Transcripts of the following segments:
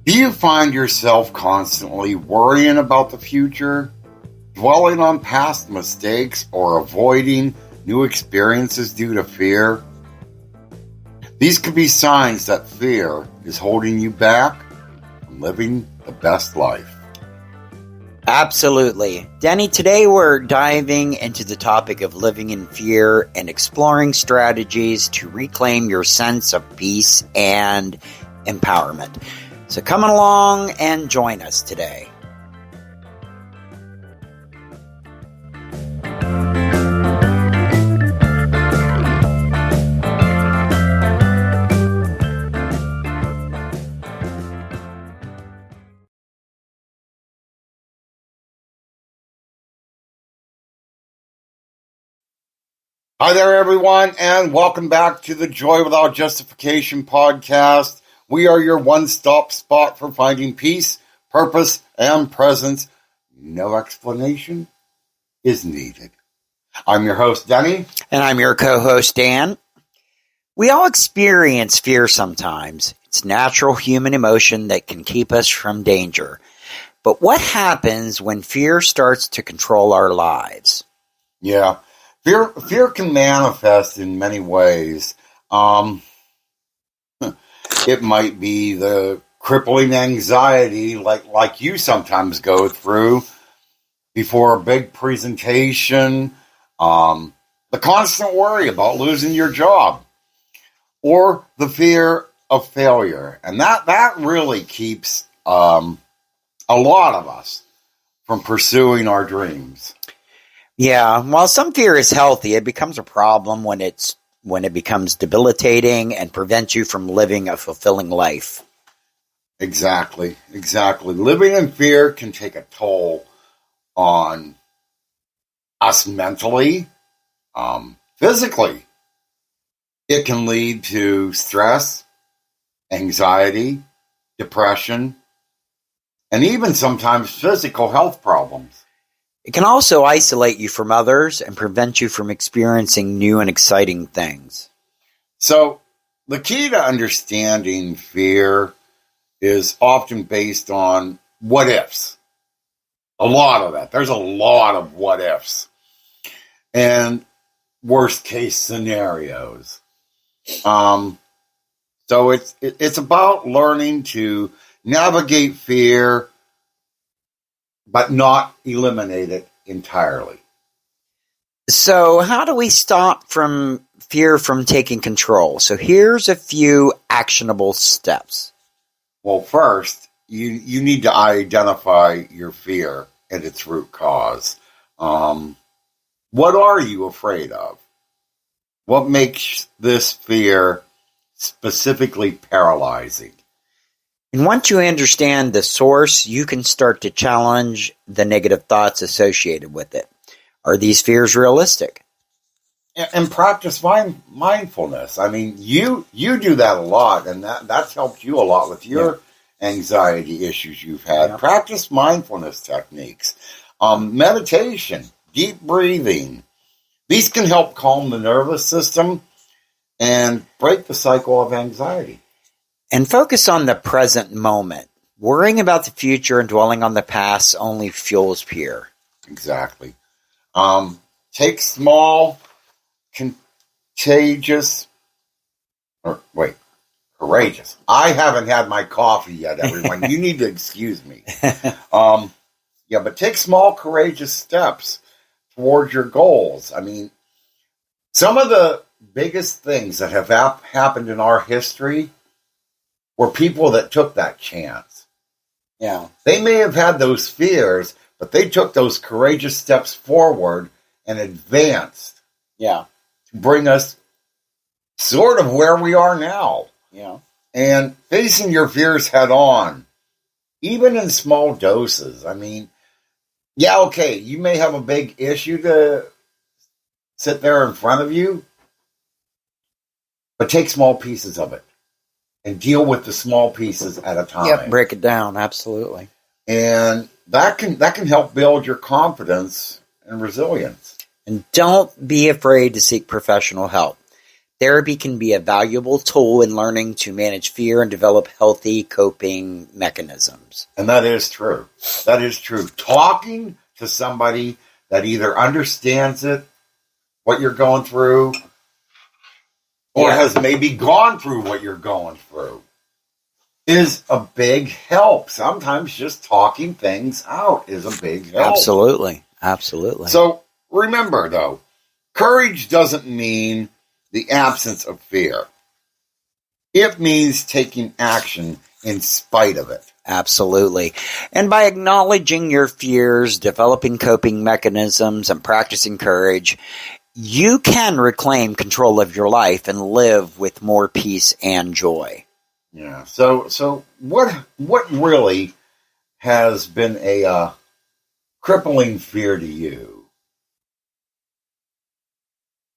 Do you find yourself constantly worrying about the future, dwelling on past mistakes, or avoiding new experiences due to fear? These could be signs that fear is holding you back from living the best life. Absolutely. Danny, today we're diving into the topic of living in fear and exploring strategies to reclaim your sense of peace and empowerment. So come along and join us today. Hi there, everyone, and welcome back to the Joy Without Justification podcast. We are your one-stop spot for finding peace, purpose, and presence. No explanation is needed. I'm your host, Denny. And I'm your co-host, Dan. We all experience fear sometimes. It's natural human emotion that can keep us from danger. But what happens when fear starts to control our lives? Yeah. Fear can manifest in many ways. It might be the crippling anxiety like you sometimes go through before a big presentation, the constant worry about losing your job, or the fear of failure. And that really keeps a lot of us from pursuing our dreams. Yeah, while some fear is healthy, it becomes a problem when it becomes debilitating and prevents you from living a fulfilling life. Exactly. Living in fear can take a toll on us mentally, physically. It can lead to stress, anxiety, depression, and even sometimes physical health problems. It can also isolate you from others and prevent you from experiencing new and exciting things. So, the key to understanding fear is often based on what ifs. A lot of that. There's a lot of what ifs and worst case scenarios. So it's about learning to navigate fear, but not eliminate it entirely. So how do we stop fear from taking control? So here's a few actionable steps. Well, first, you need to identify your fear and its root cause. What are you afraid of? What makes this fear specifically paralyzing? And once you understand the source, you can start to challenge the negative thoughts associated with it. Are these fears realistic? And practice mindfulness. I mean, you do that a lot, and that's helped you a lot with your anxiety issues you've had. Yeah. Practice mindfulness techniques. Meditation, deep breathing. These can help calm the nervous system and break the cycle of anxiety. And focus on the present moment. Worrying about the future and dwelling on the past only fuels fear. Exactly. Take small, courageous. I haven't had my coffee yet, everyone. You need to excuse me. But take small, courageous steps towards your goals. I mean, some of the biggest things that have happened in our history were people that took that chance. Yeah. They may have had those fears, but they took those courageous steps forward and advanced. Yeah. To bring us sort of where we are now. Yeah. And facing your fears head on, even in small doses. I mean, you may have a big issue to sit there in front of you, but take small pieces of it and deal with the small pieces at a time. Yep, break it down, absolutely. And that can help build your confidence and resilience. And don't be afraid to seek professional help. Therapy can be a valuable tool in learning to manage fear and develop healthy coping mechanisms. And that is true. That is true. Talking to somebody that either understands it, what you're going through, or has maybe gone through what you're going through, is a big help. Sometimes just talking things out is a big help. Absolutely. Absolutely. So remember, though, courage doesn't mean the absence of fear. It means taking action in spite of it. Absolutely. And by acknowledging your fears, developing coping mechanisms, and practicing courage, you can reclaim control of your life and live with more peace and joy. Yeah. So what really has been a crippling fear to you?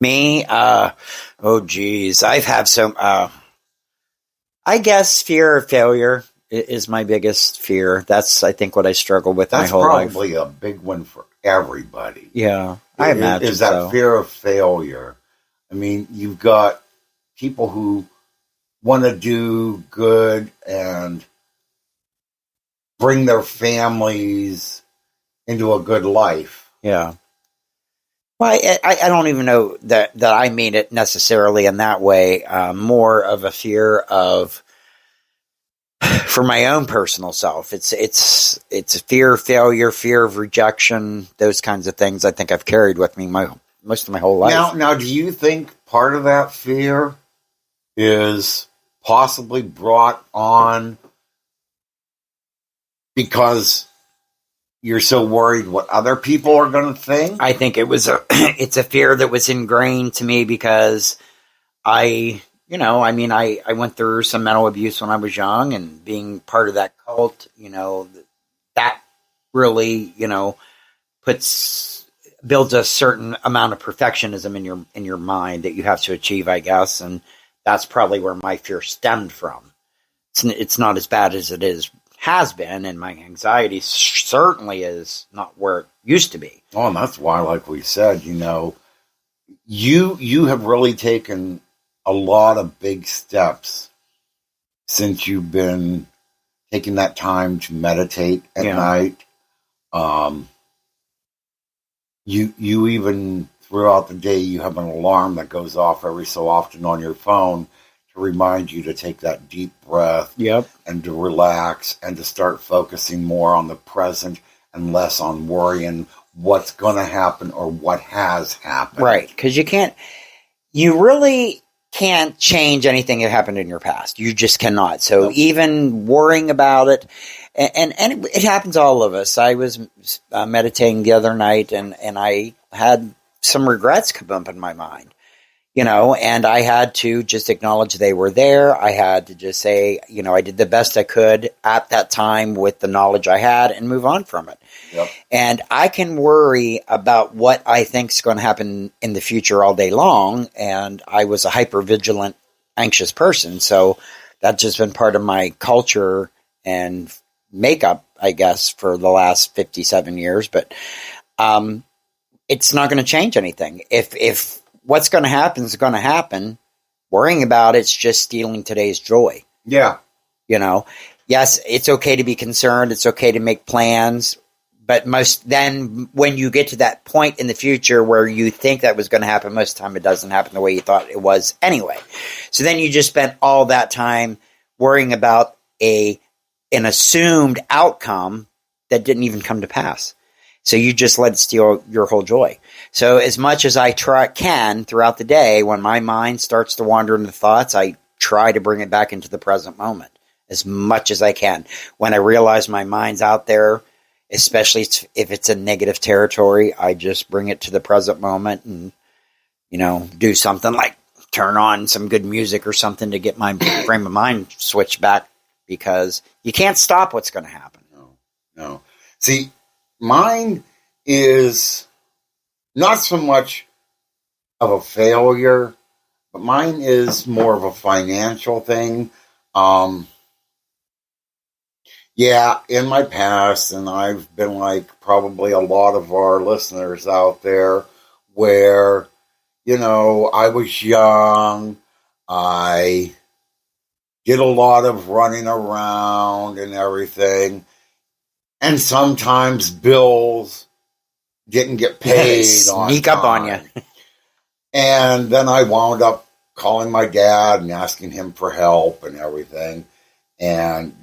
Me, oh geez, I've had some, I guess fear of failure is my biggest fear. That's, I think, what I struggle with my whole life. That's probably a big one for everybody. Yeah, I imagine is that so. fear of failure. I mean, you've got people who want to do good and bring their families into a good life. Yeah. Well, I don't even know that I mean it necessarily in that way. More of a fear of, for my own personal self. It's a fear of failure, fear of rejection, those kinds of things. I think I've carried with me most of my whole life. Now, do you think part of that fear is possibly brought on because you're so worried what other people are going to think? I think it's a fear that was ingrained to me because I went through some mental abuse when I was young, and being part of that cult, that really, builds a certain amount of perfectionism in your mind that you have to achieve, I guess, and that's probably where my fear stemmed from. It's not as bad as has been, and my anxiety certainly is not where it used to be. Oh, and that's why, like we said, you have really taken a lot of big steps since you've been taking that time to meditate at night. You even throughout the day, you have an alarm that goes off every so often on your phone to remind you to take that deep breath. Yep. And to relax and to start focusing more on the present and less on worrying what's going to happen or what has happened. Right. Because you really can't change anything that happened in your past. You just cannot. So even worrying about it, and it happens to all of us. I was meditating the other night, and I had some regrets come up in my mind, and I had to just acknowledge they were there. I had to just say, I did the best I could at that time with the knowledge I had and move on from it. Yep. And I can worry about what I think is going to happen in the future all day long. And I was a hypervigilant, anxious person. So that's just been part of my culture and makeup, I guess, for the last 57 years. But it's not going to change anything. If what's going to happen is going to happen, worrying about it's just stealing today's joy. Yeah. Yes, it's okay to be concerned. It's okay to make plans. But then when you get to that point in the future where you think that was going to happen, most of the time it doesn't happen the way you thought it was anyway. So then you just spent all that time worrying about an assumed outcome that didn't even come to pass. So you just let it steal your whole joy. So as much as I can throughout the day, when my mind starts to wander into thoughts, I try to bring it back into the present moment as much as I can. When I realize my mind's out there, especially if it's in negative territory, I just bring it to the present moment and, do something like turn on some good music or something to get my frame of mind switched back, because you can't stop what's going to happen. No. See, mine is not so much of a failure, but mine is more of a financial thing. Yeah, in my past, and I've been like probably a lot of our listeners out there, where, I was young. I did a lot of running around and everything. And sometimes bills didn't get paid Sneak up on you. And then I wound up calling my dad and asking him for help and everything. And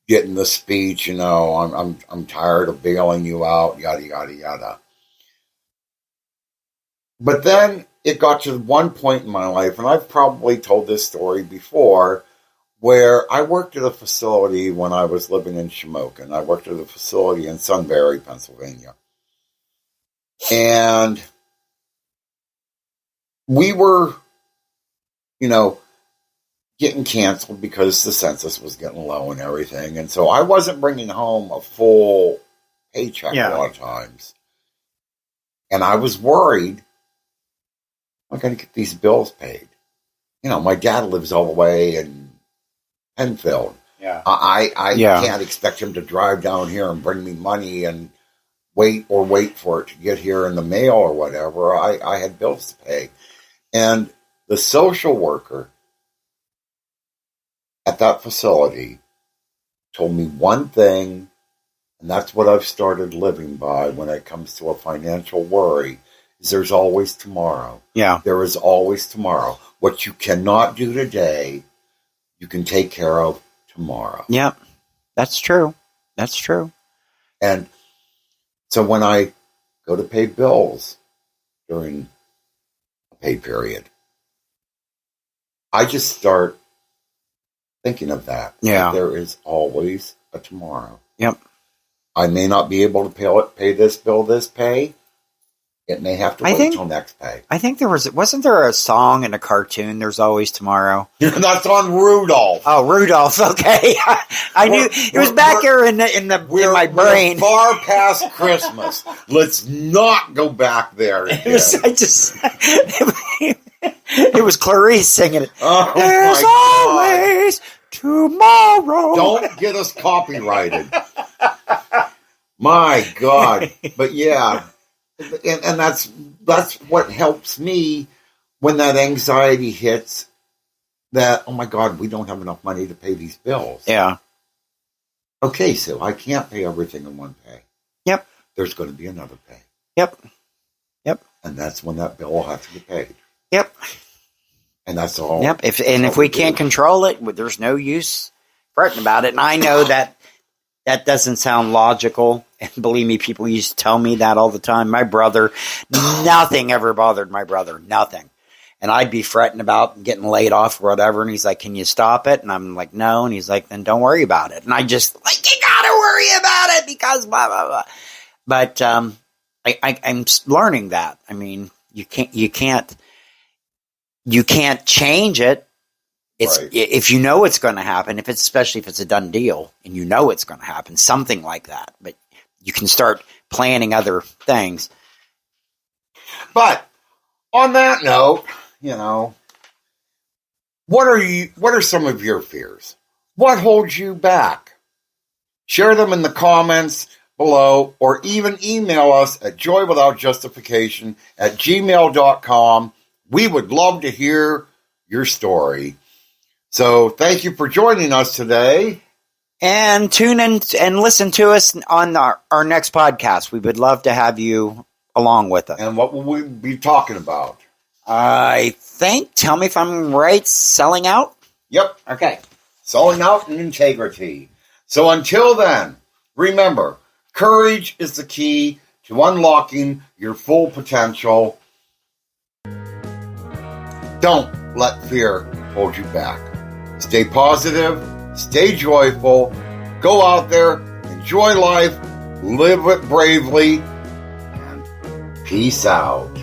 getting the speech, I'm tired of bailing you out, yada, yada, yada. But then it got to one point in my life, and I've probably told this story before, where I worked at a facility when I was living in Shamokin. I worked at a facility in Sunbury, Pennsylvania. And we were, getting canceled because the census was getting low and everything. And so I wasn't bringing home a full paycheck a lot of times. And I was worried, I'm going to get these bills paid. My dad lives all the way in Penfield. Yeah. I can't expect him to drive down here and bring me money and wait for it to get here in the mail or whatever. I had bills to pay. And the social worker at that facility told me one thing, and that's what I've started living by when it comes to a financial worry, is there's always tomorrow. Yeah. There is always tomorrow. What you cannot do today, you can take care of tomorrow. Yeah, that's true. That's true. And so when I go to pay bills during a pay period, I just start thinking of that. Yeah. There is always a tomorrow. Yep. I may not be able to pay this bill this pay. It may have to wait till next pay. I think wasn't there a song in a cartoon, There's Always Tomorrow? That's on Rudolph. Oh, Rudolph, okay. I knew it was back here in my brain. We're far past Christmas. Let's not go back there again. It was Clarice singing it. Oh, There's always tomorrow. Don't get us copyrighted. My God. But yeah. And that's what helps me when that anxiety hits that, oh my God, we don't have enough money to pay these bills. Yeah. Okay, so I can't pay everything in one pay. Yep. There's going to be another pay. Yep. Yep. And that's when that bill will have to get paid. Yep. And that's all. Yep. If we can't control it, there's no use fretting about it. And I know that doesn't sound logical. And believe me, people used to tell me that all the time. My brother, nothing ever bothered my brother. Nothing. And I'd be fretting about getting laid off or whatever. And he's like, can you stop it? And I'm like, no. And he's like, then don't worry about it. And I just you gotta worry about it because blah, blah, blah. But I'm learning that. I mean, you can't change it. It's right. If you know it's going to happen, especially if it's a done deal and you know it's going to happen, something like that. But you can start planning other things. But on that note, what are some of your fears? What holds you back? Share them in the comments below, or even email us at joywithoutjustification@gmail.com. We would love to hear your story. So thank you for joining us today. And tune in and listen to us on our next podcast. We would love to have you along with us. And what will we be talking about? I think, tell me if I'm right, selling out? Yep. Okay. Selling out and integrity. So until then, remember, courage is the key to unlocking your full potential. Don't let fear hold you back. Stay positive, stay joyful, go out there, enjoy life, live it bravely, and peace out.